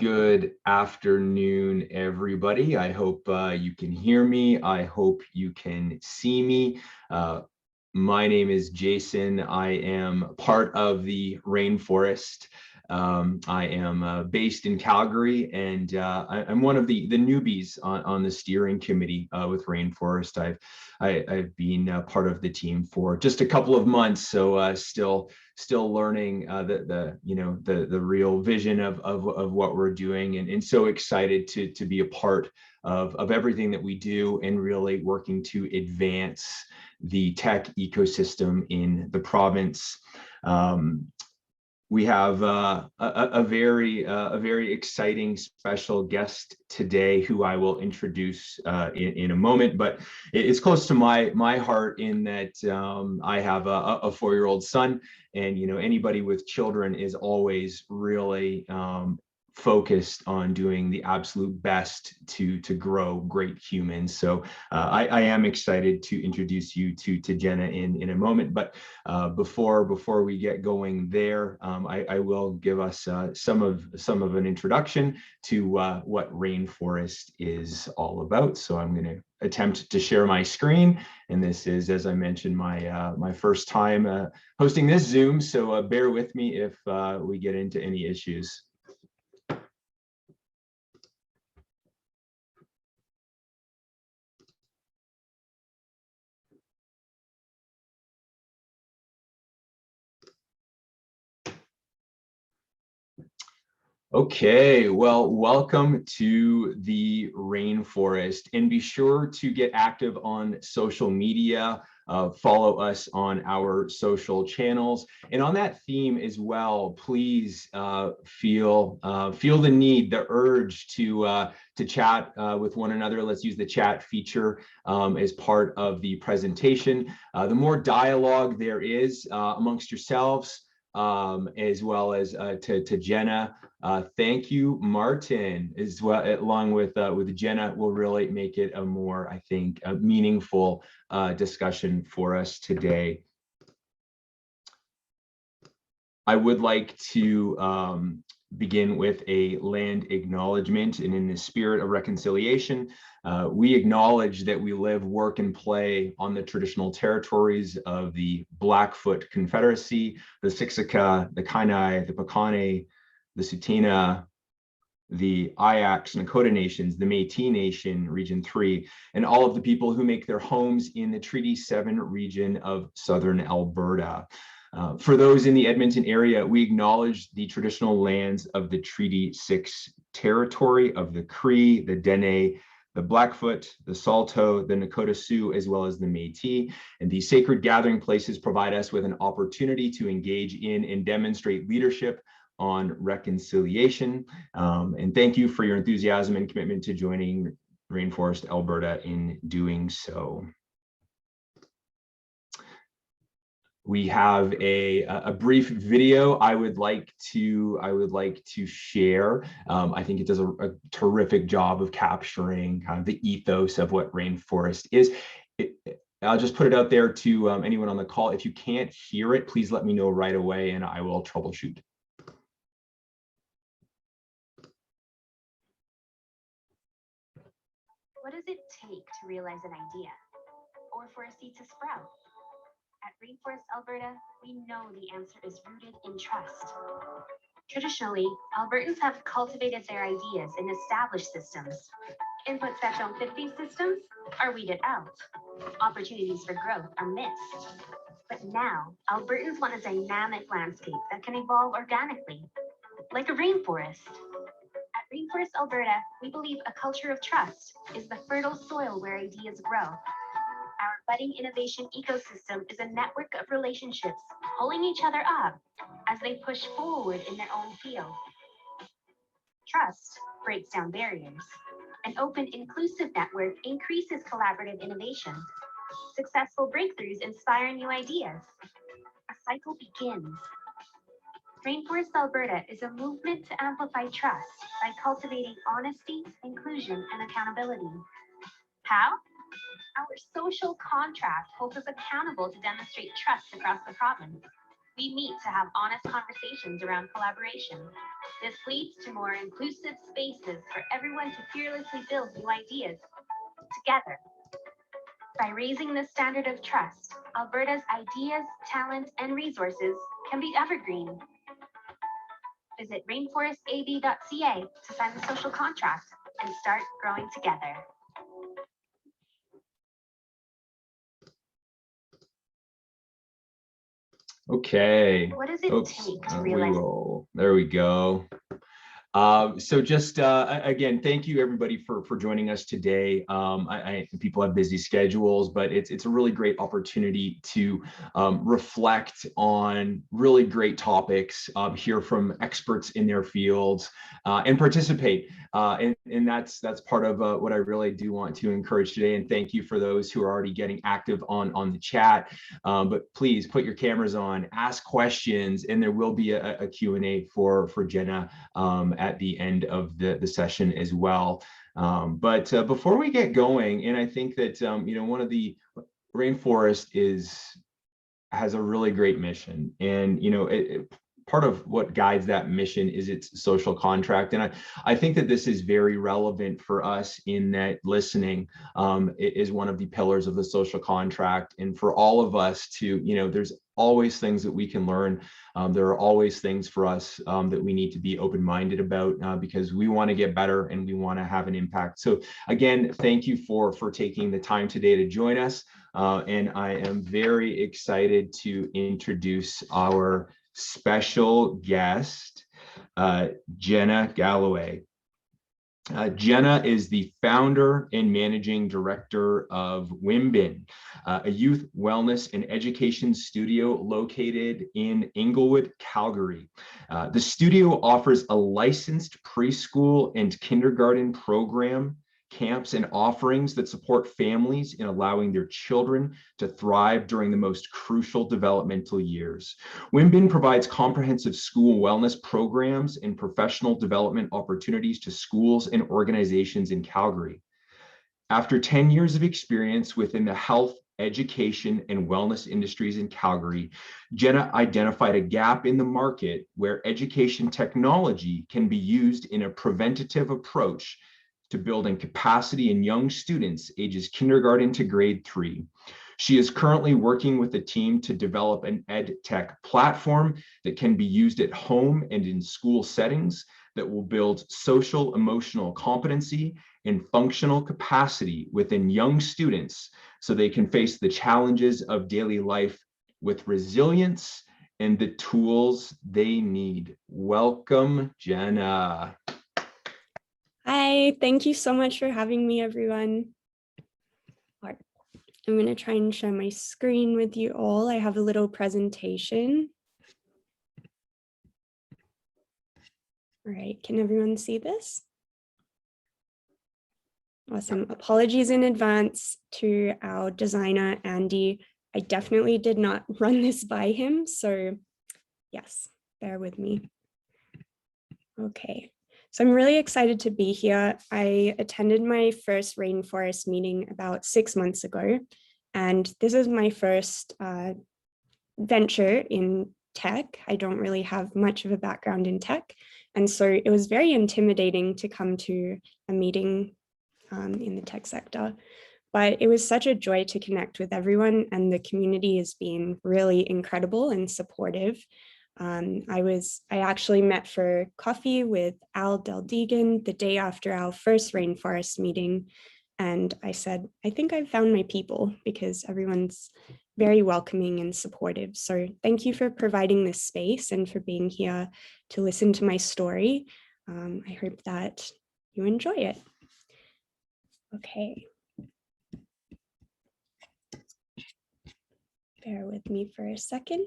Good afternoon, everybody. I hope you can hear me. I hope you can see me. My name is Jason. I am part of the Rainforest. I am based in Calgary, and I'm one of the newbies on the steering committee with Rainforest. I've been part of the team for just a couple of months, so still learning the real vision of what we're doing, and so excited to be a part of everything that we do and really working to advance the tech ecosystem in the province. We have a very exciting special guest today who I will introduce in a moment, but it's close to my heart in that I have a 4-year-old son, and anybody with children is always really focused on doing the absolute best to grow great humans. So I am excited to introduce you to Jenna in a moment, but before we get going there, I will give us some of an introduction to what Rainforest is all about. So I'm going to attempt to share my screen, and this is, as I mentioned, my first time hosting this Zoom, so bear with me if we get into any issues. Okay, well, welcome to the Rainforest, and be sure to get active on social media. Follow us on our social channels, and on that theme as well, please feel the need, the urge to chat with one another. Let's use the chat feature as part of the presentation. The more dialogue there is amongst yourselves, as well as to Jenna. Thank you, Martin, as well, along with Jenna, will really make it a more, I think, a meaningful discussion for us today. I would like to begin with a land acknowledgement, and in the spirit of reconciliation, we acknowledge that we live, work, and play on the traditional territories of the Blackfoot Confederacy, the Siksika, the Kainai, the Piikani, the Tsuut'ina, the Ayaks, Nakota Nations, the Métis Nation, Region 3, and all of the people who make their homes in the Treaty 7 region of Southern Alberta. For those in the Edmonton area, we acknowledge the traditional lands of the Treaty 6 territory of the Cree, the Dene, the Blackfoot, the Saulteaux, the Nakota Sioux, as well as the Métis. And these sacred gathering places provide us with an opportunity to engage in and demonstrate leadership on reconciliation. And thank you for your enthusiasm and commitment to joining Rainforest Alberta in doing so. We have a brief video I would like to share. I think it does a terrific job of capturing kind of the ethos of what Rainforest is. I'll just put it out there to anyone on the call. If you can't hear it, please let me know right away and I will troubleshoot. What does it take to realize an idea or for a seed to sprout? At Rainforest Alberta, we know the answer is rooted in trust. Traditionally, Albertans have cultivated their ideas in established systems. Inputs that don't fit these systems are weeded out. Opportunities for growth are missed. But now, Albertans want a dynamic landscape that can evolve organically, like a rainforest. At Rainforest Alberta, we believe a culture of trust is the fertile soil where ideas grow. Our budding innovation ecosystem is a network of relationships pulling each other up as they push forward in their own field. Trust breaks down barriers. An open, inclusive network increases collaborative innovation. Successful breakthroughs inspire new ideas. A cycle begins. Rainforest Alberta is a movement to amplify trust by cultivating honesty, inclusion, and accountability. How? Our social contract holds us accountable to demonstrate trust across the province. We meet to have honest conversations around collaboration. This leads to more inclusive spaces for everyone to fearlessly build new ideas together. By raising the standard of trust, Alberta's ideas, talent, and resources can be evergreen. Visit rainforestab.ca to sign the social contract and start growing together. Okay. What does it Oops. take to realize? There we go. So just again, thank you everybody for joining us today. People have busy schedules, but it's a really great opportunity to reflect on really great topics, hear from experts in their fields, and participate. And that's part of what I really do want to encourage today. And thank you for those who are already getting active on the chat. But please put your cameras on, ask questions, and there will be a Q&A for Jenna at the end of the session as well. But before we get going, and I think that one of the Rainforest has a really great mission, and part of what guides that mission is its social contract. And I think that this is very relevant for us in that listening is one of the pillars of the social contract. And for all of us to, there's always things that we can learn. There are always things for us that we need to be open-minded about because we want to get better and we want to have an impact. So again, thank you for taking the time today to join us. And I am very excited to introduce our special guest, Jenna Galloway. Jenna is the founder and managing director of Wymbin, a youth wellness and education studio located in Inglewood, Calgary. The studio offers a licensed preschool and kindergarten program, camps, and offerings that support families in allowing their children to thrive during the most crucial developmental years. Wymbin provides comprehensive school wellness programs and professional development opportunities to schools and organizations in Calgary. After 10 years of experience within the health, education, and wellness industries in Calgary, Jenna identified a gap in the market where education technology can be used in a preventative approach to building capacity in young students ages kindergarten to grade 3. She is currently working with a team to develop an ed tech platform that can be used at home and in school settings that will build social emotional competency and functional capacity within young students so they can face the challenges of daily life with resilience and the tools they need. Welcome, Jenna. Hi, thank you so much for having me, everyone. I'm going to try and share my screen with you all. I have a little presentation. All right, can everyone see this? Awesome. Apologies in advance to our designer, Andy. I definitely did not run this by him, so yes, bear with me. Okay. So I'm really excited to be here. I attended my first Rainforest meeting about 6 months ago, and this is my first venture in tech. I don't really have much of a background in tech, and so it was very intimidating to come to a meeting in the tech sector. But it was such a joy to connect with everyone, and the community has been really incredible and supportive. I actually met for coffee with Al Deldegan the day after our first Rainforest meeting. And I said, I think I've found my people, because everyone's very welcoming and supportive. So thank you for providing this space and for being here to listen to my story. I hope that you enjoy it. Okay. Bear with me for a second.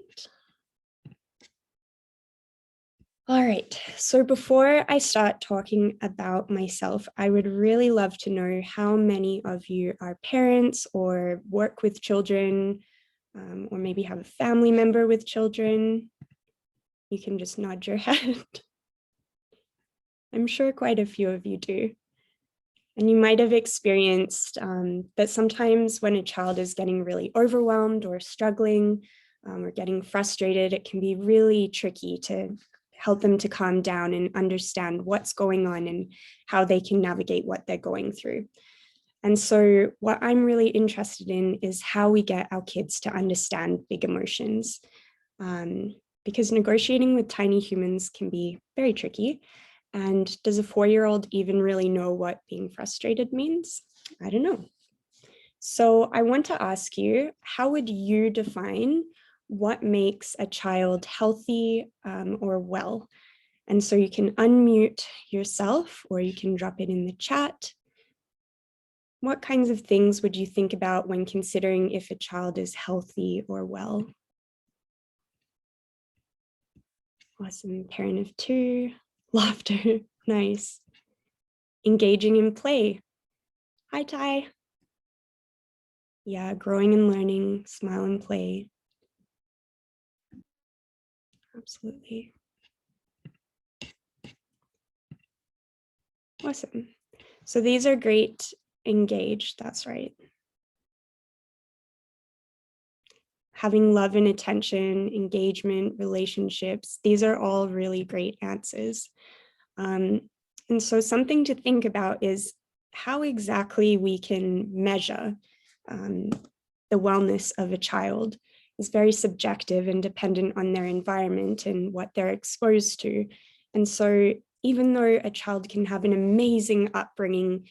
All right, so before I start talking about myself, I would really love to know how many of you are parents or work with children, or maybe have a family member with children. You can just nod your head. I'm sure quite a few of you do. And you might have experienced that sometimes when a child is getting really overwhelmed or struggling, or getting frustrated, it can be really tricky to help them to calm down and understand what's going on and how they can navigate what they're going through. And so what I'm really interested in is how we get our kids to understand big emotions, because negotiating with tiny humans can be very tricky. And does a 4-year-old even really know what being frustrated means? I don't know. So I want to ask you, how would you define what makes a child healthy or well? And so you can unmute yourself or you can drop it in the chat. What kinds of things would you think about when considering if a child is healthy or well? Awesome, parent of 2, laughter, nice. Engaging in play. Hi, Ty. Yeah, growing and learning, smile and play. Absolutely. Awesome. So these are great. Engaged, that's right. Having love and attention, engagement, relationships, these are all really great answers. And so something to think about is how exactly we can measure the wellness of a child. Is very subjective and dependent on their environment and what they're exposed to. And so even though a child can have an amazing upbringing,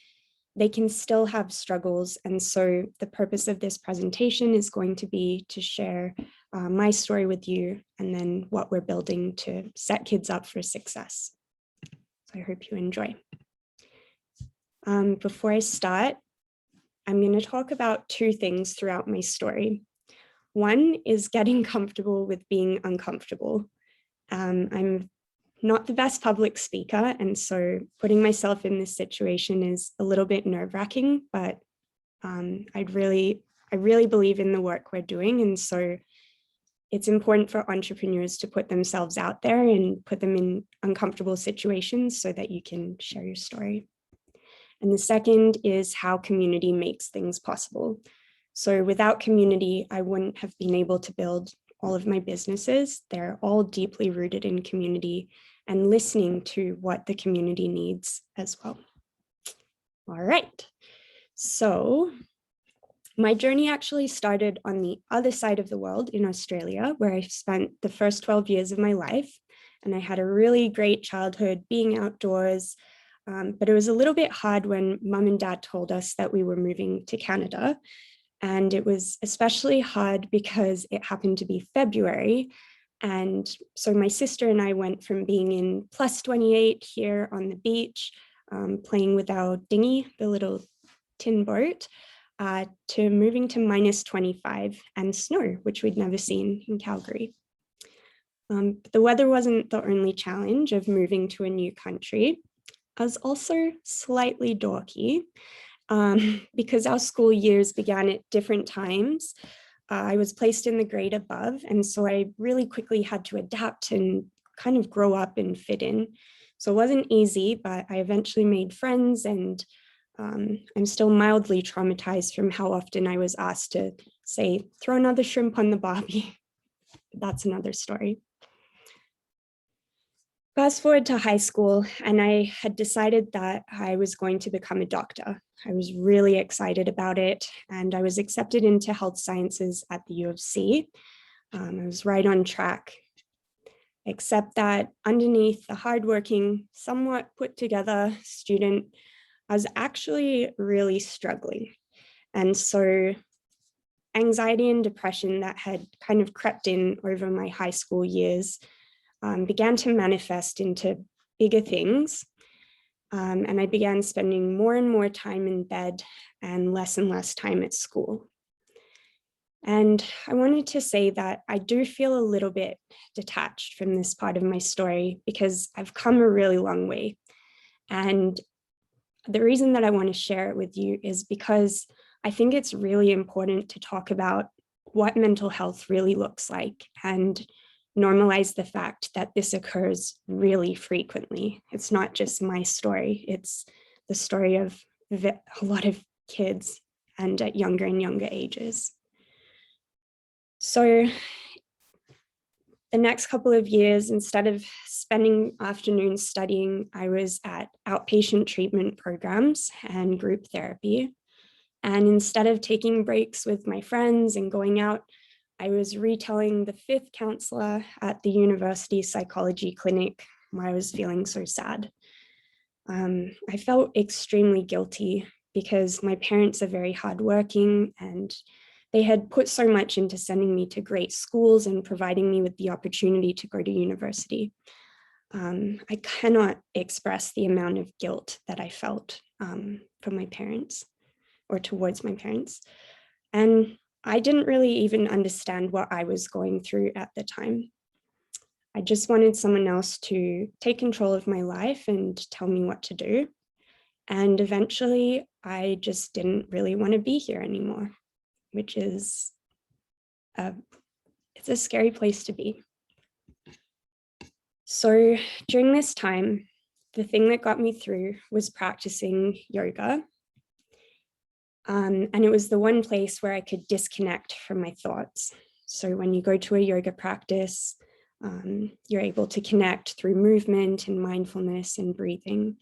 they can still have struggles. And so the purpose of this presentation is going to be to share my story with you and then what we're building to set kids up for success. So I hope you enjoy. Before I start, I'm going to talk about 2 things throughout my story. One is getting comfortable with being uncomfortable. I'm not the best public speaker, and so putting myself in this situation is a little bit nerve-wracking, but I really believe in the work we're doing, and so it's important for entrepreneurs to put themselves out there and put them in uncomfortable situations so that you can share your story. And the second is how community makes things possible. So without community, I wouldn't have been able to build all of my businesses. They're all deeply rooted in community and listening to what the community needs as well. All right. So my journey actually started on the other side of the world in Australia, where I spent the first 12 years of my life. And I had a really great childhood being outdoors. But it was a little bit hard when mum and dad told us that we were moving to Canada. And it was especially hard because it happened to be February. And so my sister and I went from being in plus 28 here on the beach, playing with our dinghy, the little tin boat, to moving to minus 25 and snow, which we'd never seen in Calgary. But the weather wasn't the only challenge of moving to a new country. I was also slightly dorky. Because our school years began at different times. I was placed in the grade above, and so I really quickly had to adapt and kind of grow up and fit in. So it wasn't easy, but I eventually made friends, and I'm still mildly traumatized from how often I was asked to say, throw another shrimp on the barbie. That's another story. Fast forward to high school, and I had decided that I was going to become a doctor. I was really excited about it, and I was accepted into health sciences at the U of C. I was right on track, except that underneath the hardworking, somewhat put together student, I was actually really struggling. And so anxiety and depression that had kind of crept in over my high school years began to manifest into bigger things. And I began spending more and more time in bed and less time at school. And I wanted to say that I do feel a little bit detached from this part of my story because I've come a really long way. And the reason that I want to share it with you is because I think it's really important to talk about what mental health really looks like and normalize the fact that this occurs really frequently. It's not just my story, it's the story of a lot of kids and at younger and younger ages. So the next couple of years, instead of spending afternoons studying, I was at outpatient treatment programs and group therapy. And instead of taking breaks with my friends and going out, I was retelling the fifth counselor at the university psychology clinic why I was feeling so sad. I felt extremely guilty because my parents are very hardworking and they had put so much into sending me to great schools and providing me with the opportunity to go to university. I cannot express the amount of guilt that I felt for my parents or towards my parents. And I didn't really even understand what I was going through at the time. I just wanted someone else to take control of my life and tell me what to do. And eventually, I just didn't really want to be here anymore, which is it's a scary place to be. So during this time, the thing that got me through was practicing yoga. And it was the one place where I could disconnect from my thoughts. So when you go to a yoga practice, you're able to connect through movement and mindfulness and breathing.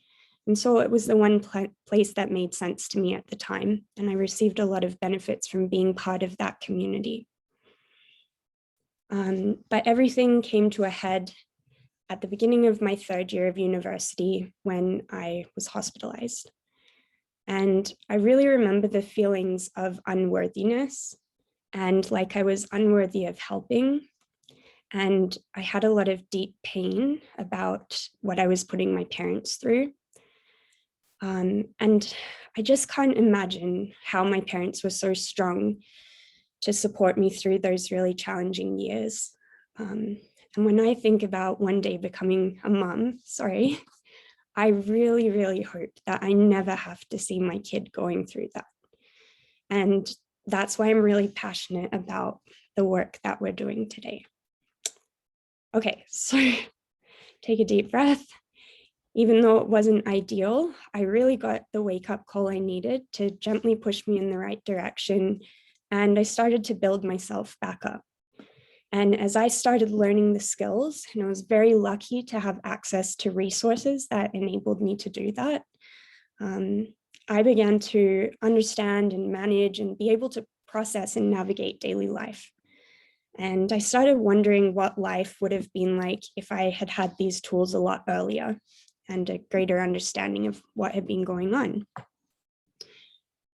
And so it was the one place that made sense to me at the time. And I received a lot of benefits from being part of that community. But everything came to a head at the beginning of my third year of university when I was hospitalized. And I really remember the feelings of unworthiness and like I was unworthy of helping. And I had a lot of deep pain about what I was putting my parents through. And I just can't imagine how my parents were so strong to support me through those really challenging years. And when I think about one day becoming a mom, I really, really hope that I never have to see my kid going through that. And that's why I'm really passionate about the work that we're doing today. Okay, so take a deep breath. Even though it wasn't ideal, I really got the wake-up call I needed to gently push me in the right direction, and I started to build myself back up. And as I started learning the skills, and I was very lucky to have access to resources that enabled me to do that, I began to understand and manage and be able to process and navigate daily life. And I started wondering what life would have been like if I had had these tools a lot earlier and a greater understanding of what had been going on.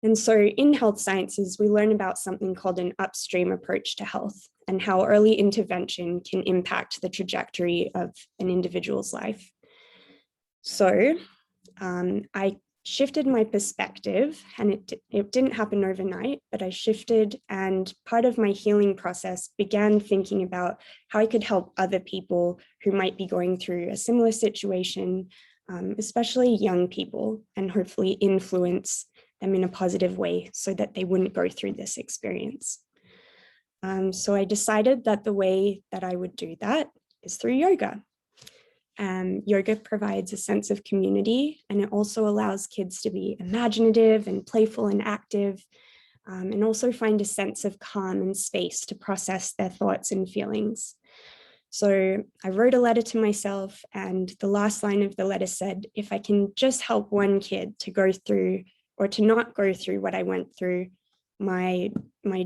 And so in health sciences, we learn about something called an upstream approach to health and how early intervention can impact the trajectory of an individual's life. So I shifted my perspective, and it didn't happen overnight, but I shifted, and part of my healing process began thinking about how I could help other people who might be going through a similar situation, especially young people, and hopefully influence them in a positive way so that they wouldn't go through this experience. So I decided that the way that I would do that is through yoga. Yoga provides a sense of community, and it also allows kids to be imaginative and playful and active, and also find a sense of calm and space to process their thoughts and feelings. So I wrote a letter to myself, and the last line of the letter said, if I can just help one kid to go through or to not go through what I went through, my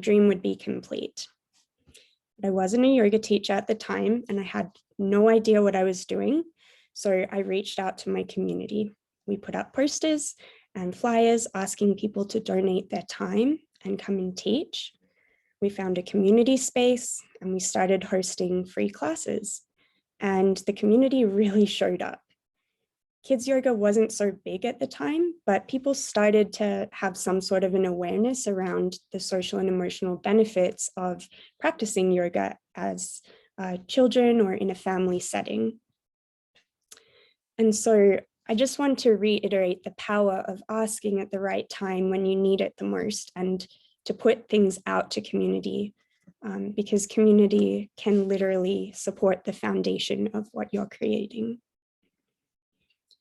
dream would be complete. But I wasn't a yoga teacher at the time, and I had no idea what I was doing. So I reached out to my community. We put up posters and flyers asking people to donate their time and come and teach. We found a community space and we started hosting free classes. And the community really showed up. Kids yoga wasn't so big at the time, but people started to have some sort of an awareness around the social and emotional benefits of practicing yoga as children or in a family setting. And so I just want to reiterate the power of asking at the right time when you need it the most, and to put things out to community, because community can literally support the foundation of what you're creating.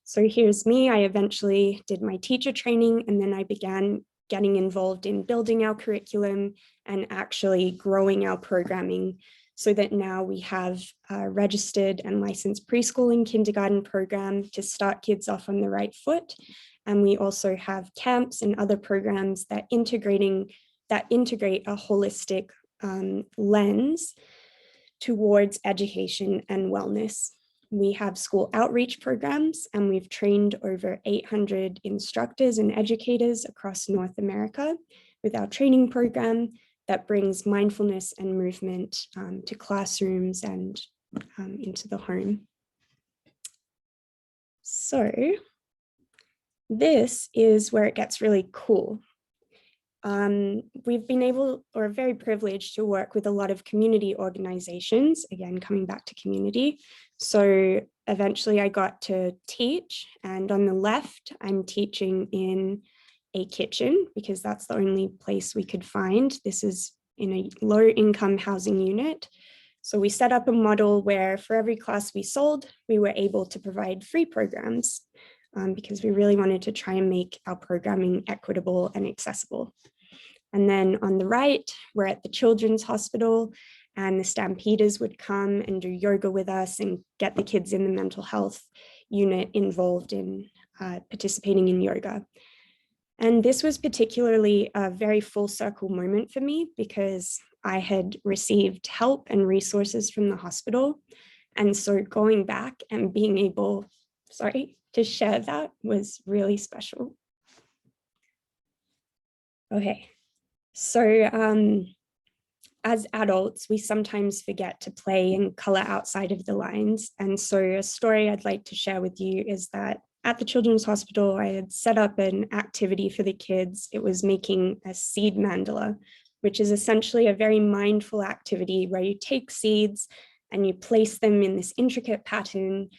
So here's me. I eventually did my teacher training, and then I began getting involved in building our curriculum and actually growing our programming so that now we have a registered and licensed preschool and kindergarten program to start kids off on the right foot. And we also have camps and other programs that integrate a holistic lens towards education and wellness. We have school outreach programs, and we've trained over 800 instructors and educators across North America with our training program that brings mindfulness and movement to classrooms and into the home. So this is where it gets really cool. We've been able, or very privileged, to work with a lot of community organizations, again, coming back to community. So eventually I got to teach, and on the left, I'm teaching in a kitchen because that's the only place we could find. This is in a low income housing unit. So we set up a model where for every class we sold, we were able to provide free programs. Because we really wanted to try and make our programming equitable and accessible. And then on the right, we're at the Children's Hospital, and the Stampeders would come and do yoga with us and get the kids in the mental health unit involved in participating in yoga. And this was particularly a very full circle moment for me because I had received help and resources from the hospital. And so going back and being able, to share that was really special. Okay, so as adults, we sometimes forget to play and color outside of the lines. And so a story I'd like to share with you is that at the Children's Hospital, I had set up an activity for the kids. It was making a seed mandala, which is essentially a very mindful activity where you take seeds and you place them in this intricate pattern,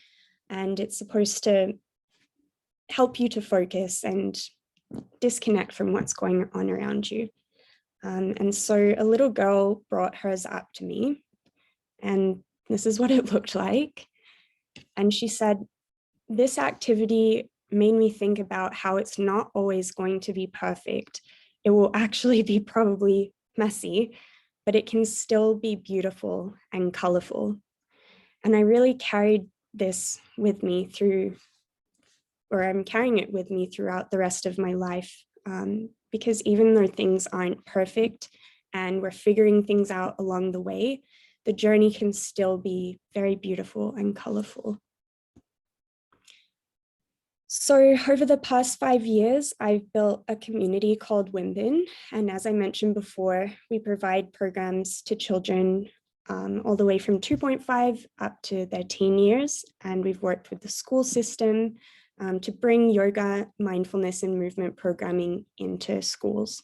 and it's supposed to help you to focus and disconnect from what's going on around you. And so a little girl brought hers up to me, and this is what it looked like. And she said, this activity made me think about how it's not always going to be perfect. It will actually be probably messy, but it can still be beautiful and colorful. And I really carried this with me through, or I'm carrying it with me throughout the rest of my life, because even though things aren't perfect and we're figuring things out along the way, the journey can still be very beautiful and colorful. So over the past 5 years, I've built a community called Wymbin. And as I mentioned before, we provide programs to children all the way from 2.5 up to their teen years. And we've worked with the school system to bring yoga, mindfulness, and movement programming into schools.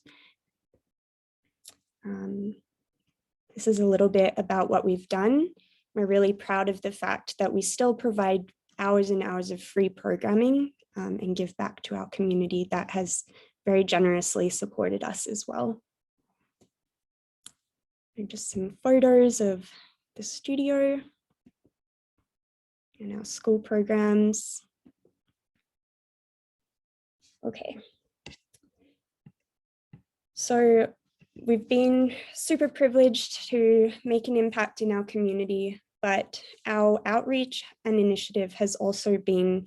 This is a little bit about what we've done. We're really proud of the fact that we still provide hours and hours of free programming and give back to our community that has very generously supported us as well. And just some photos of the studio and our school programs. Okay. So we've been super privileged to make an impact in our community, but our outreach and initiative has also been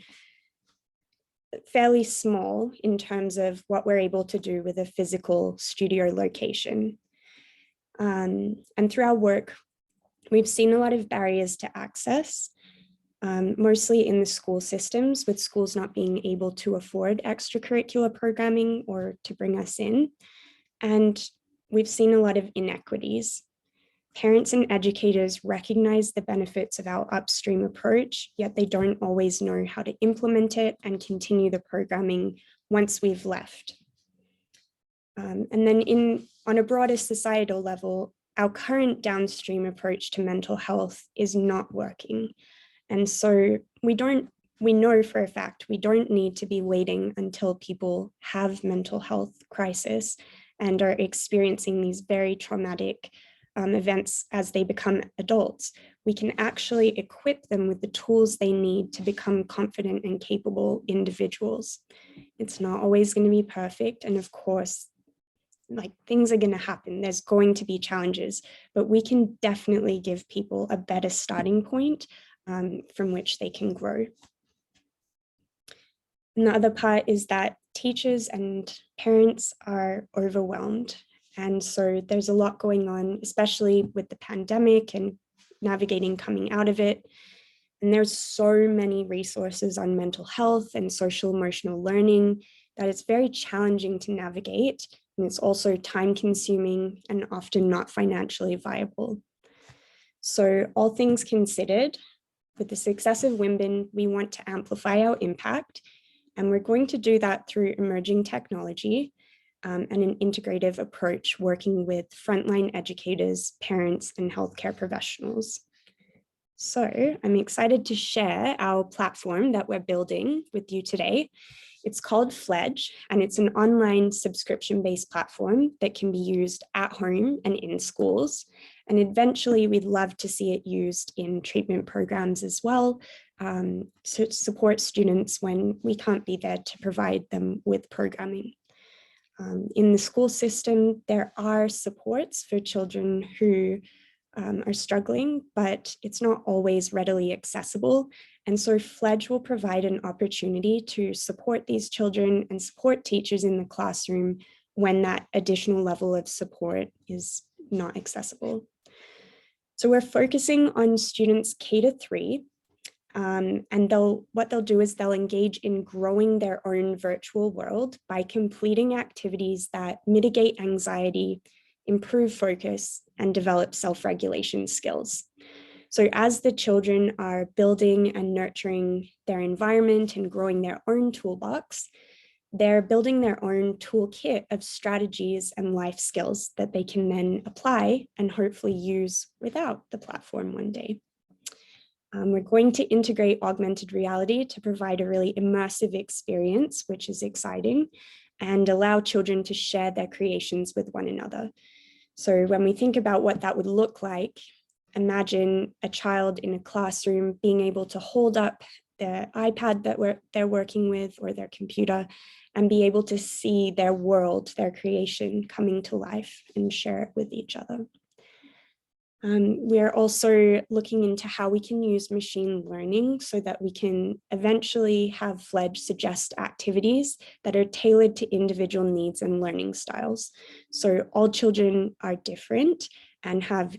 fairly small in terms of what we're able to do with a physical studio location. And through our work, we've seen a lot of barriers to access, mostly in the school systems, with schools not being able to afford extracurricular programming or to bring us in. And we've seen a lot of inequities. Parents and educators recognize the benefits of our upstream approach, yet they don't always know how to implement it and continue the programming once we've left. And then on a broader societal level, our current downstream approach to mental health is not working. And so we know for a fact we don't need to be waiting until people have mental health crisis and are experiencing these very traumatic events as they become adults. We can actually equip them with the tools they need to become confident and capable individuals. It's not always going to be perfect. And of course, like things are going to happen. There's going to be challenges, but we can definitely give people a better starting point from which they can grow. And the other part is that teachers and parents are overwhelmed. And so there's a lot going on, especially with the pandemic and navigating coming out of it. And there's so many resources on mental health and social emotional learning that it's very challenging to navigate. And it's also time consuming and often not financially viable. So all things considered, with the success of Wymbin, we want to amplify our impact. And we're going to do that through emerging technology and an integrative approach, working with frontline educators, parents, and healthcare professionals. So I'm excited to share our platform that we're building with you today. It's called Fledge, and it's an online subscription-based platform that can be used at home and in schools. And eventually, we'd love to see it used in treatment programs as well, to support students when we can't be there to provide them with programming. In the school system, there are supports for children who are struggling, but it's not always readily accessible. And so Fledge will provide an opportunity to support these children and support teachers in the classroom when that additional level of support is not accessible. So we're focusing on students K to 3, and what they'll do is they'll engage in growing their own virtual world by completing activities that mitigate anxiety, improve focus, and develop self-regulation skills. So as the children are building and nurturing their environment and growing their own toolbox, they're building their own toolkit of strategies and life skills that they can then apply and hopefully use without the platform one day. We're going to integrate augmented reality to provide a really immersive experience, which is exciting, and allow children to share their creations with one another. So when we think about what that would look like, imagine a child in a classroom being able to hold up their iPad that they're working with or their computer and be able to see their world, their creation coming to life and share it with each other. We're also looking into how we can use machine learning so that we can eventually have Fledge suggest activities that are tailored to individual needs and learning styles. So all children are different and have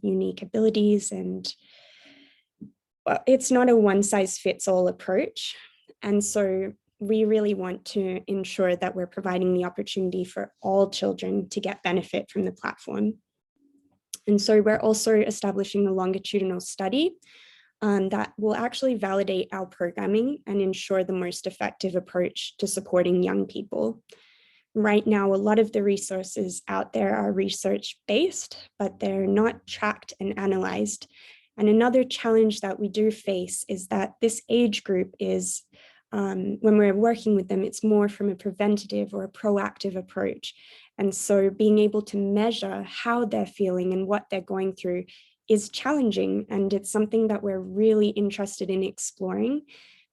unique abilities, and it's not a one-size-fits-all approach. And so we really want to ensure that we're providing the opportunity for all children to get benefit from the platform. And so we're also establishing a longitudinal study that will actually validate our programming and ensure the most effective approach to supporting young people. Right now, a lot of the resources out there are research-based, but they're not tracked and analyzed. And another challenge that we do face is that this age group is, when we're working with them, it's more from a preventative or a proactive approach. And so being able to measure how they're feeling and what they're going through is challenging. And it's something that we're really interested in exploring,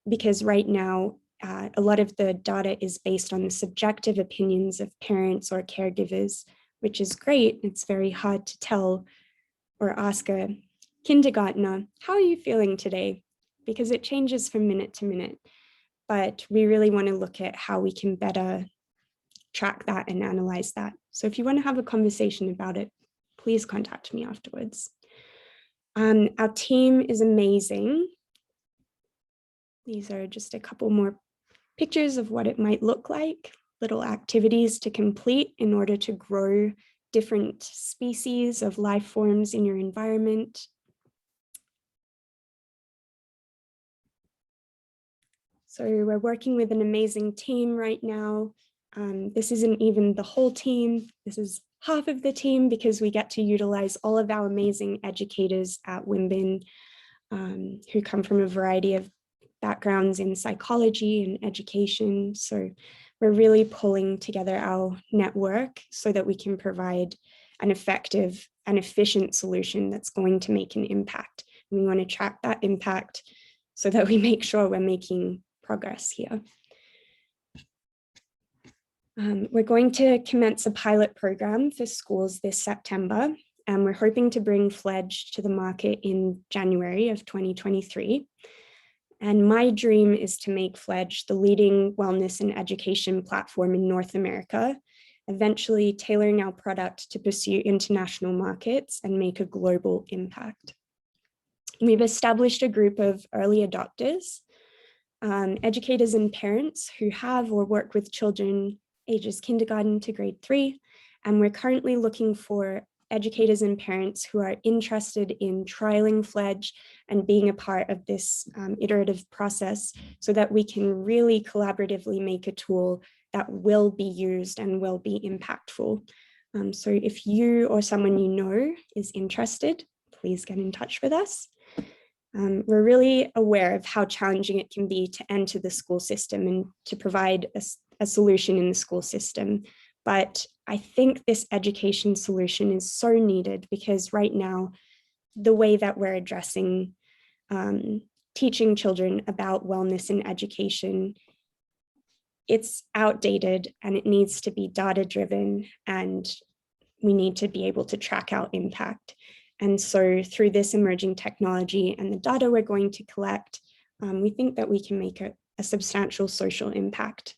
because right now, a lot of the data is based on the subjective opinions of parents or caregivers, which is great. It's very hard to tell or ask a kindergartner, how are you feeling today? Because it changes from minute to minute. But we really want to look at how we can better track that and analyze that. So if you want to have a conversation about it, please contact me afterwards. Our team is amazing. These are just a couple more pictures of what it might look like, little activities to complete in order to grow different species of life forms in your environment. So we're working with an amazing team right now. This isn't even the whole team. This is half of the team because we get to utilize all of our amazing educators at Wymbin who come from a variety of backgrounds in psychology and education. So we're really pulling together our network so that we can provide an effective and efficient solution that's going to make an impact. And we want to track that impact so that we make sure we're making progress here. We're going to commence a pilot program for schools this September, and we're hoping to bring Fledge to the market in January of 2023. And my dream is to make Fledge the leading wellness and education platform in North America, eventually tailoring our product to pursue international markets and make a global impact. We've established a group of early adopters, educators and parents who have or work with children ages kindergarten to grade 3. And we're currently looking for educators and parents who are interested in trialing Fledge and being a part of this iterative process so that we can really collaboratively make a tool that will be used and will be impactful. So if you or someone you know is interested, please get in touch with us. We're really aware of how challenging it can be to enter the school system and to provide a solution in the school system. But I think this education solution is so needed because right now, the way that we're addressing teaching children about wellness and education, it's outdated and it needs to be data-driven, and we need to be able to track our impact. And so through this emerging technology and the data we're going to collect, we think that we can make a substantial social impact.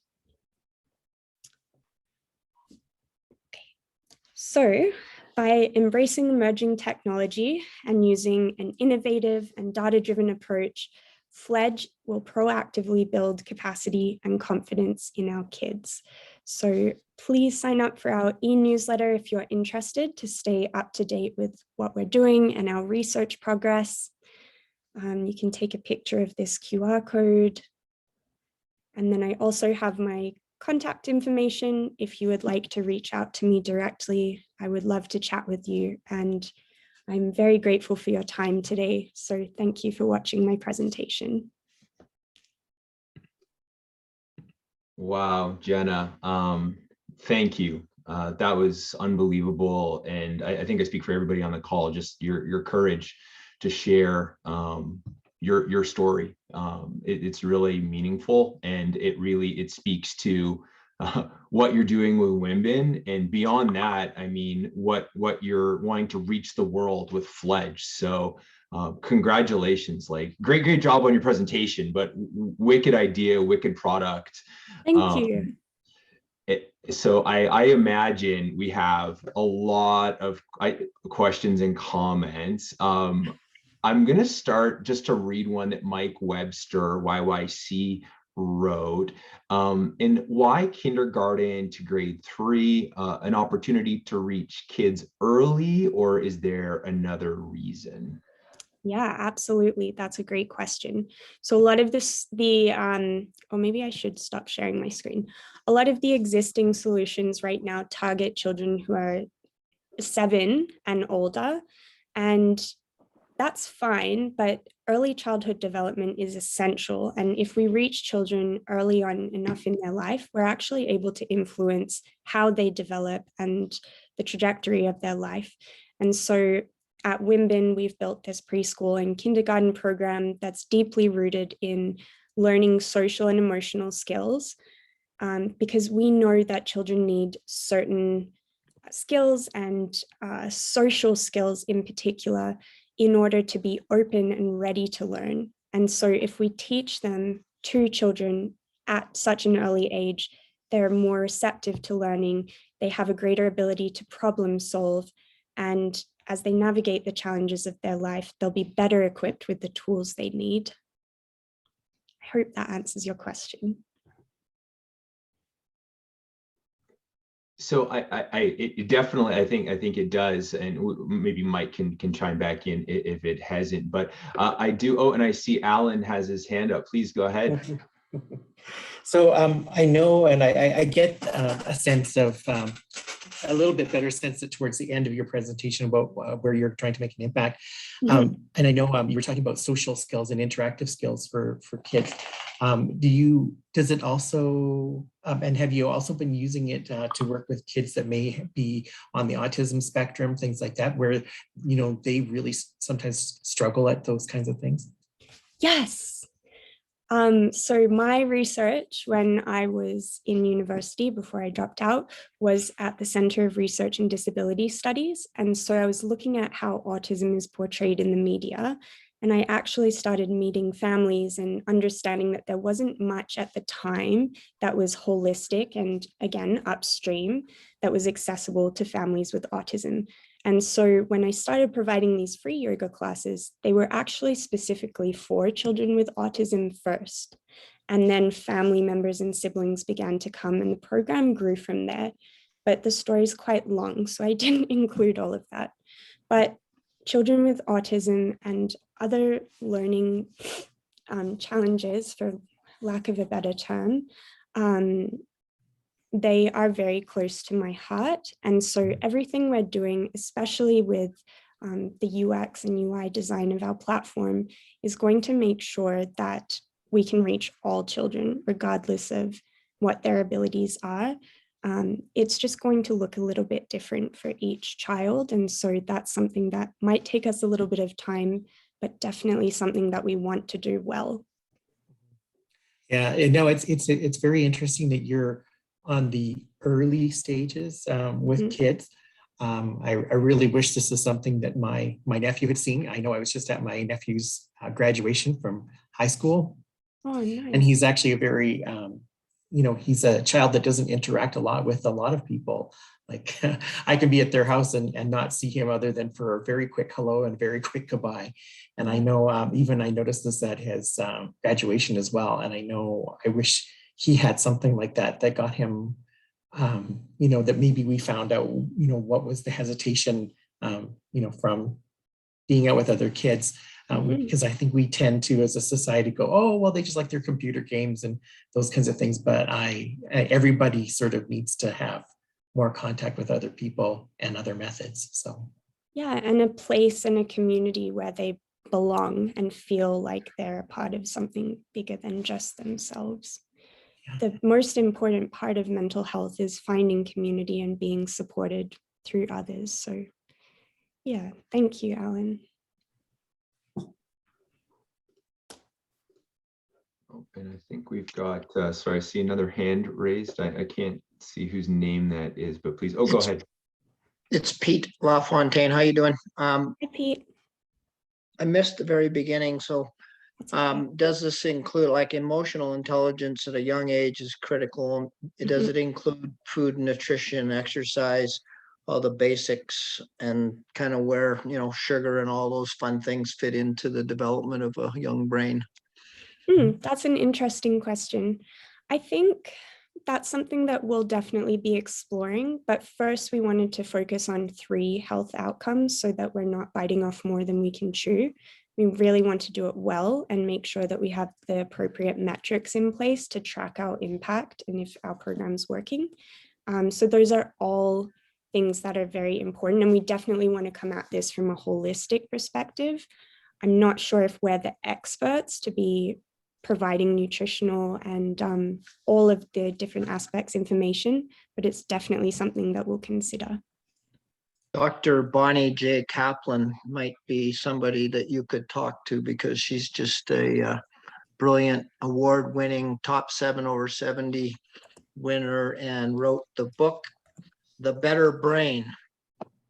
So by embracing emerging technology and using an innovative and data-driven approach, Fledge will proactively build capacity and confidence in our kids. So please sign up for our e-newsletter if you're interested to stay up to date with what we're doing and our research progress. You can take a picture of this QR code. And then I also have my contact information. If you would like to reach out to me directly, I would love to chat with you. And I'm very grateful for your time today. So thank you for watching my presentation. Wow, Jenna, thank you. That was unbelievable. And I think I speak for everybody on the call, just your courage to share your story. It's really meaningful, and it speaks to what you're doing with Wymbin, and beyond that, I mean, what you're wanting to reach the world with Fledge. So congratulations, like great job on your presentation, but wicked idea, wicked product. Thank you. So I imagine we have a lot of questions and comments. I'm going to start just to read one that Mike Webster, YYC, wrote. In why kindergarten to grade 3, an opportunity to reach kids early, or is there another reason? Yeah, absolutely. That's a great question. So a lot of this, or maybe I should stop sharing my screen. A lot of the existing solutions right now target children who are 7 and older, and that's fine, but early childhood development is essential. And if we reach children early on enough in their life, we're actually able to influence how they develop and the trajectory of their life. And so at Wymbin, we've built this preschool and kindergarten program that's deeply rooted in learning social and emotional skills, because we know that children need certain skills and social skills in particular in order to be open and ready to learn. And so if we teach them to children at such an early age, they're more receptive to learning, they have a greater ability to problem solve, and as they navigate the challenges of their life, they'll be better equipped with the tools they need. I hope that answers your question. So it definitely, I think it does, and maybe Mike can chime back in if it hasn't. But I do. Oh, and I see Alan has his hand up. Please go ahead. So I know, and I get a sense of a little bit better sense that towards the end of your presentation about where you're trying to make an impact. And I know you were talking about social skills and interactive skills for kids. Does it also, and have you also been using it to work with kids that may be on the autism spectrum, things like that, where, they really sometimes struggle at those kinds of things? Yes. So my research when I was in university before I dropped out was at the Center of Research and Disability Studies. And so I was looking at how autism is portrayed in the media. And I actually started meeting families and understanding that there wasn't much at the time that was holistic and, again, upstream, that was accessible to families with autism. And so when I started providing these free yoga classes, they were actually specifically for children with autism first. And then family members and siblings began to come and the program grew from there. But the story is quite long, so I didn't include all of that. But children with autism and other learning challenges, for lack of a better term, they are very close to my heart. And so everything we're doing, especially with the UX and UI design of our platform, is going to make sure that we can reach all children, regardless of what their abilities are. It's just going to look a little bit different for each child. And so that's something that might take us a little bit of time, but definitely something that we want to do well. Yeah, no, it's very interesting that you're on the early stages with kids. I really wish this is something that my nephew had seen. I know I was just at my nephew's graduation from high school. Oh, nice. And he's actually a very, he's a child that doesn't interact a lot with a lot of people. Like I can be at their house and not see him other than for a very quick hello and very quick goodbye. And I know even I noticed this at his graduation as well. And I wish he had something like that got him, that maybe we found out, what was the hesitation, from being out with other kids. Because I think we tend to, as a society, go, oh, well, they just like their computer games and those kinds of things. But everybody sort of needs to have more contact with other people and other methods. So yeah, and a place and a community where they belong and feel like they're a part of something bigger than just themselves. Yeah. The most important part of mental health is finding community and being supported through others. So yeah, thank you, Alan. Oh, and I think we've got, sorry, I see another hand raised. I can't see whose name that is, but please, go ahead. It's Pete LaFontaine. How you doing? Hi, Pete. I missed the very beginning. So does this include, like, emotional intelligence at a young age is critical? Does it include food, nutrition, exercise, all the basics, and kind of where, sugar and all those fun things fit into the development of a young brain? That's an interesting question. I think that's something that we'll definitely be exploring, but first we wanted to focus on 3 health outcomes so that we're not biting off more than we can chew. We really want to do it well and make sure that we have the appropriate metrics in place to track our impact and if our program's working. So those are all things that are very important, and we definitely want to come at this from a holistic perspective. I'm not sure if we're the experts to be providing nutritional and all of the different aspects information, but it's definitely something that we'll consider. Dr. Bonnie J. Kaplan might be somebody that you could talk to, because she's just a brilliant award-winning top 7/70 winner and wrote the book, The Better Brain.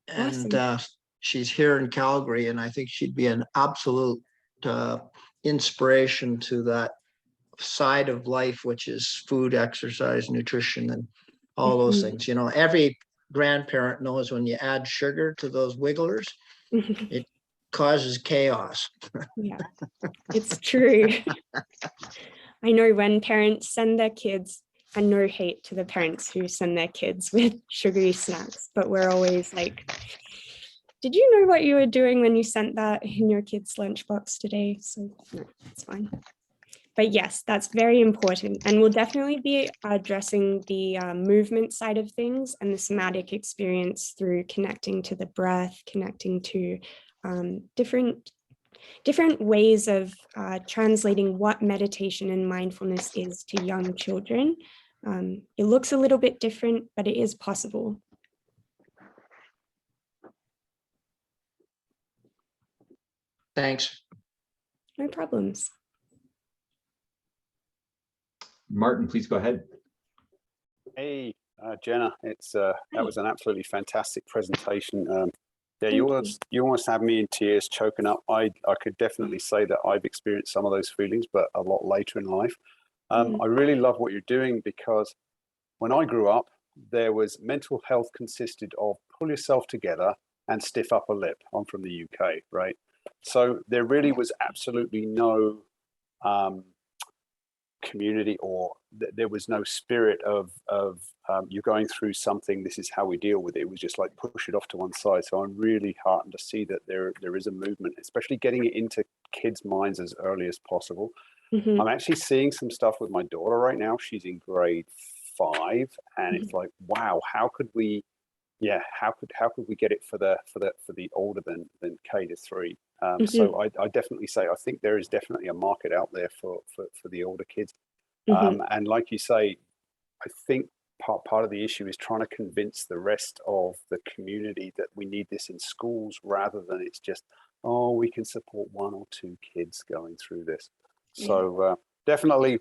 And Awesome. she's here in Calgary, and I think she'd be an absolute inspiration to that side of life, which is food, exercise, nutrition, and all those things. Every grandparent knows when you add sugar to those wigglers, it causes chaos. Yeah, it's true. I know when parents send their kids, and no hate to the parents who send their kids with sugary snacks, but we're always like, did you know what you were doing when you sent that in your kid's lunchbox today? So no, it's fine. But yes, that's very important. And we'll definitely be addressing the movement side of things and the somatic experience through connecting to the breath, connecting to different ways of translating what meditation and mindfulness is to young children. It looks a little bit different, but it is possible. Thanks. No problems. Martin, please go ahead. Hey, Jenna, that was an absolutely fantastic presentation. Yeah, Thank you almost had me in tears, choking up. I could definitely say that I've experienced some of those feelings, but a lot later in life. I really love what you're doing, because when I grew up, there was mental health consisted of pull yourself together and stiff upper lip. I'm from the UK, right? So there really was absolutely no community, or there was no spirit of you're going through something, this is how we deal with it. It was just like push it off to one side. So I'm really heartened to see that there is a movement, especially getting it into kids' minds as early as possible. Mhm. I'm actually seeing some stuff with my daughter right now. She's in grade 5, and it's like, wow, how could we get it for the older than K to 3? So I definitely say I think there is definitely a market out there for the older kids. And like you say, I think part of the issue is trying to convince the rest of the community that we need this in schools, rather than it's just, oh, we can support 1 or 2 kids going through this. So definitely,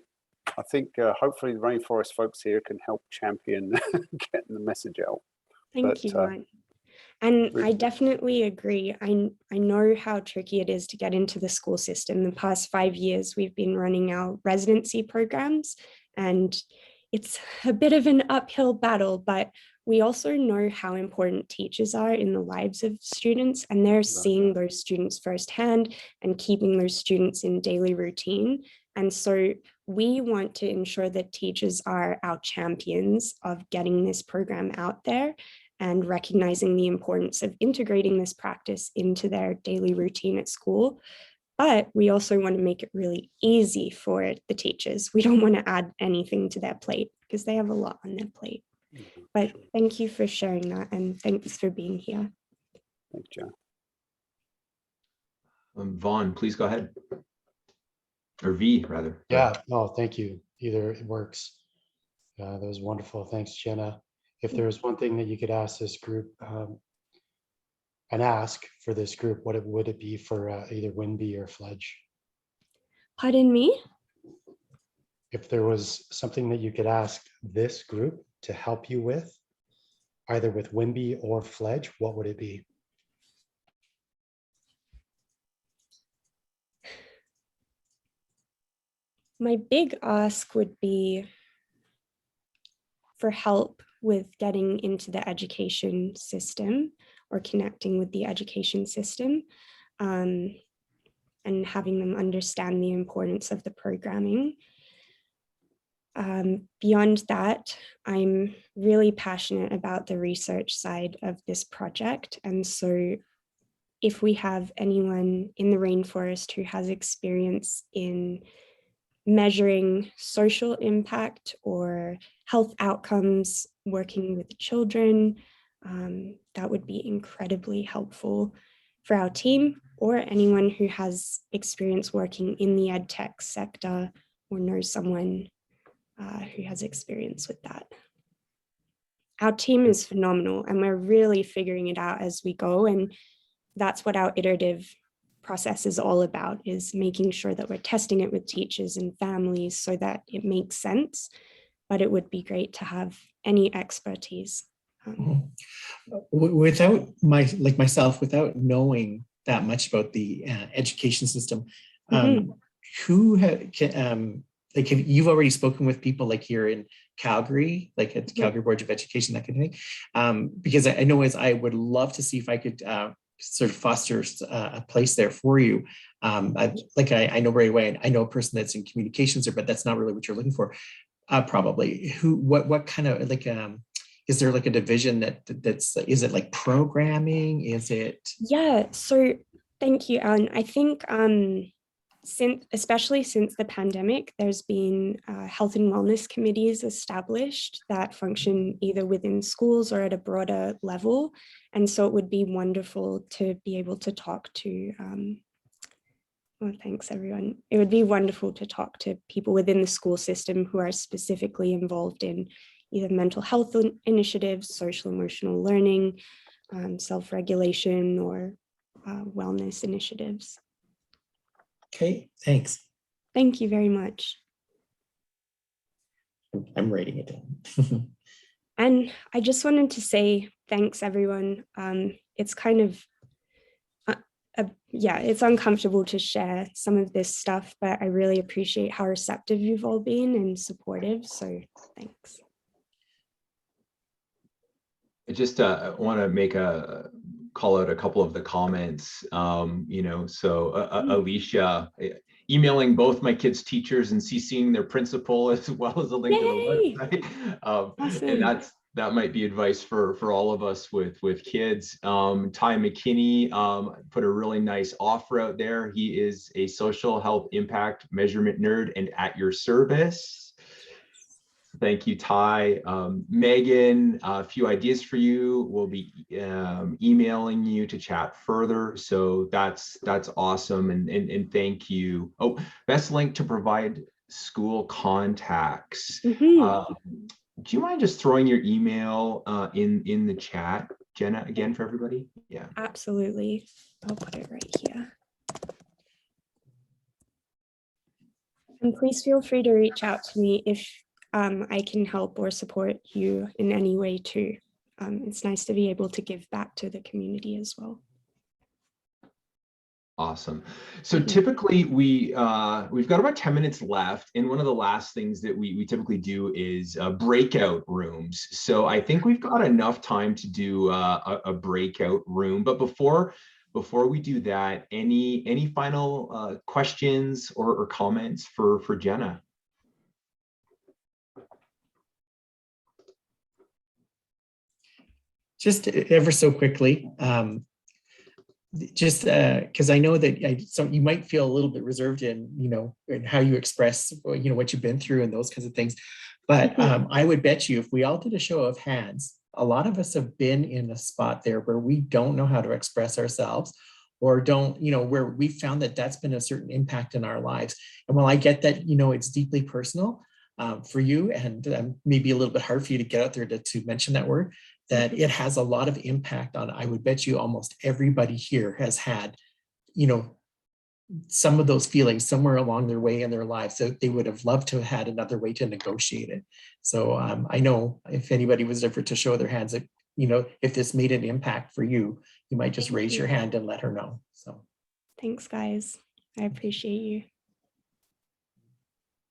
I think hopefully the Rainforest folks here can help champion getting the message out. Thank you, Martin. And I definitely agree. I know how tricky it is to get into the school system. The past 5 years, we've been running our residency programs, and it's a bit of an uphill battle, but we also know how important teachers are in the lives of students, and they're seeing those students firsthand and keeping those students in daily routine. And so we want to ensure that teachers are our champions of getting this program out there and recognizing the importance of integrating this practice into their daily routine at school. But we also want to make it really easy for the teachers. We don't want to add anything to their plate, because they have a lot on their plate. But thank you for sharing that, and thanks for being here. Thanks, John. Vaughn, please go ahead. Or V, rather. Yeah, no, thank you. Either it works. That was wonderful. Thanks, Jenna. If there was one thing that you could ask this group, and ask for this group, what would it be for either Wymbin or Fledge? Pardon me? If there was something that you could ask this group to help you with, either with Wymbin or Fledge, what would it be? My big ask would be for help with getting into the education system, or connecting with the education system, and having them understand the importance of the programming. Beyond that, I'm really passionate about the research side of this project. And so if we have anyone in the rainforest who has experience in measuring social impact or health outcomes working with children, that would be incredibly helpful for our team, or anyone who has experience working in the ed tech sector or knows someone who has experience with that. Our team is phenomenal, and we're really figuring it out as we go. And that's what our iterative process is all about, is making sure that we're testing it with teachers and families so that it makes sense. But it would be great to have any expertise. Without myself, without knowing that much about the education system, who like, have you've already spoken with people like here in Calgary, like at the Calgary Board of Education, that kind of thing? Because I know I would love to see if I could sort of foster a place there for you. I know right away, I know a person that's in communications there, but that's not really what you're looking for. Probably what kind of like, is there like a division that's, is it like programming? Is it? Yeah, so thank you, Alan. I think especially since the pandemic, there's been health and wellness committees established that function either within schools or at a broader level. And so it would be wonderful to be able to talk to, well, thanks everyone. It would be wonderful to talk to people within the school system who are specifically involved in either mental health initiatives, social emotional learning, self-regulation, or wellness initiatives. Okay, thanks. Thank you very much. I'm writing it down. And I just wanted to say thanks, everyone. It's kind of, yeah, it's uncomfortable to share some of this stuff, but I really appreciate how receptive you've all been and supportive. So thanks. I just want to make a call out a couple of the comments. So Alicia, emailing both my kids' teachers and CCing their principal as well as a link to the Yay! website. Awesome. And that might be advice for all of us with kids. Ty McKinney put a really nice offer out there. He is a social health impact measurement nerd and at your service. Thank you, Ty. Megan, a few ideas for you. We'll be emailing you to chat further. So that's awesome. And thank you. Oh, best link to provide school contacts. Mm-hmm. Do you mind just throwing your email in the chat, Jenna, again for everybody? Yeah. Absolutely. I'll put it right here. And please feel free to reach out to me if I can help or support you in any way too. It's nice to be able to give back to the community as well. Awesome. So typically we've got about 10 minutes left, and one of the last things that we typically do is breakout rooms. So I think we've got enough time to do a breakout room. But before we do that, any final questions or comments for Jenna? Just ever so quickly, just because I know that so you might feel a little bit reserved in, in how you express, what you've been through and those kinds of things. But I would bet you if we all did a show of hands, a lot of us have been in a spot there where we don't know how to express ourselves or don't, where we found that that's been a certain impact in our lives. And while I get that, it's deeply personal for you and maybe a little bit hard for you to get out there to mention that word, that it has a lot of impact on, I would bet you almost everybody here has had, some of those feelings somewhere along their way in their lives that they would have loved to have had another way to negotiate it. So I know if anybody was ever to show their hands that, if this made an impact for you, you might just raise your hand and let her know. So thanks, guys. I appreciate you.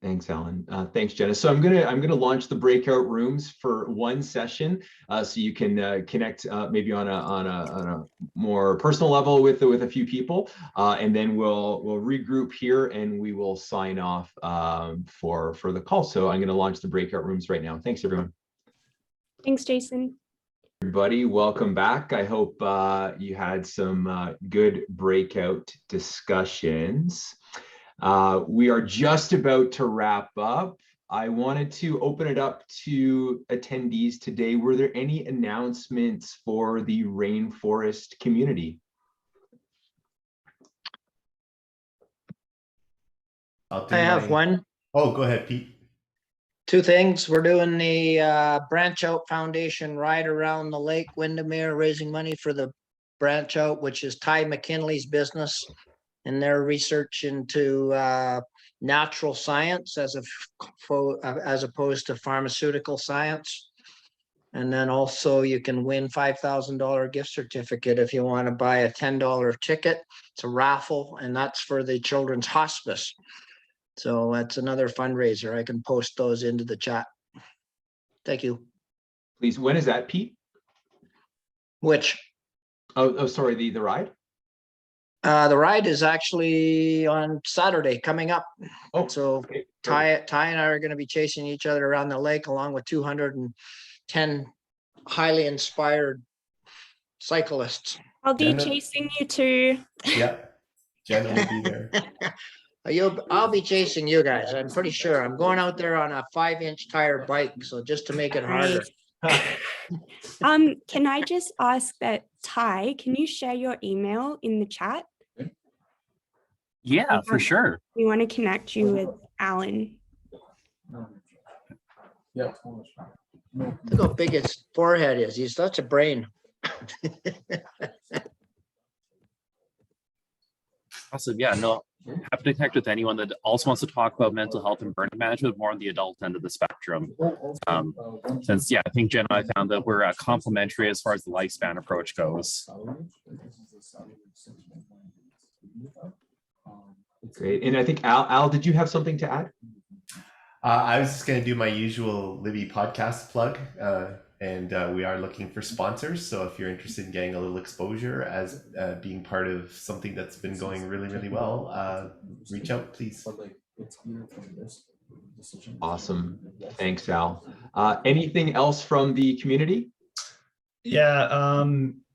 Thanks, Alan. Thanks, Jenna. So I'm gonna launch the breakout rooms for one session, so you can connect maybe on a more personal level with a few people, and then we'll regroup here and we will sign off for the call. So I'm gonna launch the breakout rooms right now. Thanks, everyone. Thanks, Jason. Everybody, welcome back. I hope you had some good breakout discussions. We are just about to wrap up. I wanted to open it up to attendees today. Were there any announcements for the rainforest community? I have one. Oh, go ahead, Pete. Two things. We're doing the Branch Out Foundation ride around the lake Windermere, raising money for the Branch Out, which is Ty McKinley's business. And their research into natural science as opposed to pharmaceutical science. And then also you can win $5,000 gift certificate if you want to buy a $10 ticket. It's a raffle, and that's for the Children's Hospice. So that's another fundraiser. I can post those into the chat. Thank you. Please, when is that, Pete? Which? Oh, sorry, the ride? The ride is actually on Saturday coming up. Oh, so okay. Ty and I are going to be chasing each other around the lake along with 210 highly inspired cyclists. I'll be chasing you too. Yeah, Jenna will be there. I'll be chasing you guys. I'm pretty sure. I'm going out there on a 5-inch tire bike, so just to make it harder. Can I just ask that, Ty, can you share your email in the chat? Yeah, for sure. We want to connect you with Alan. Yeah. Look how big his forehead is. He's such a brain. Awesome. Yeah, no, happy to connect with anyone that also wants to talk about mental health and burnout management, more on the adult end of the spectrum. Since, yeah, I think Jenna and I found that we're complementary as far as the lifespan approach goes. Great. And I think Al, did you have something to add? I was just going to do my usual Libby podcast plug, and we are looking for sponsors. So if you're interested in getting a little exposure as being part of something that's been going really, really well, reach out, please. Awesome. Thanks, Al. Anything else from the community? Yeah,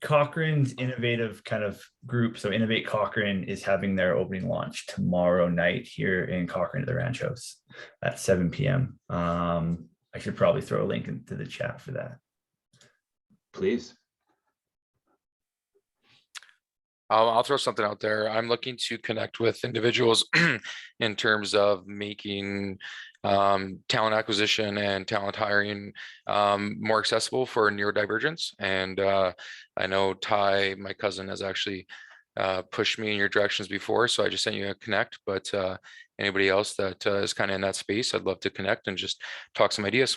Cochrane's innovative kind of group, so Innovate Cochrane, is having their opening launch tomorrow night here in Cochrane at the Ranch House at 7 p.m. I should probably throw a link into the chat for that. Please. I'll throw something out there. I'm looking to connect with individuals in terms of making talent acquisition and talent hiring more accessible for neurodivergence. And I know Ty, my cousin, has actually pushed me in your directions before, so I just sent you a connect. But anybody else that is kind of in that space, I'd love to connect and just talk some ideas.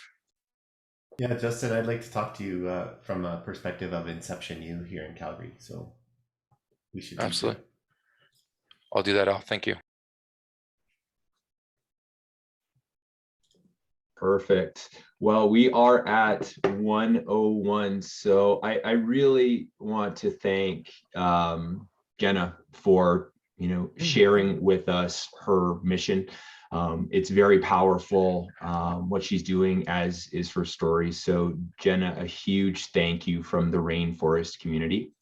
Yeah, Justin, I'd like to talk to you from a perspective of Inception U here in Calgary. So we should absolutely. I'll do that. Thank you. Perfect. Well, we are at 1:01, so I really want to thank Jenna for sharing with us her mission. It's very powerful what she's doing, as is her story. So Jenna, a huge thank you from the Rainforest community.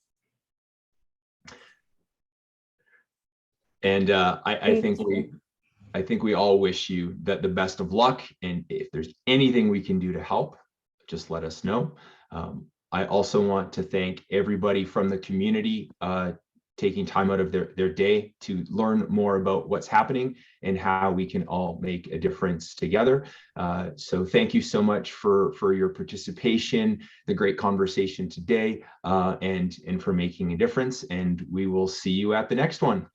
And I think we all wish you the best of luck. And if there's anything we can do to help, just let us know. I also want to thank everybody from the community taking time out of their day to learn more about what's happening and how we can all make a difference together. So thank you so much for your participation, the great conversation today, and for making a difference. And we will see you at the next one.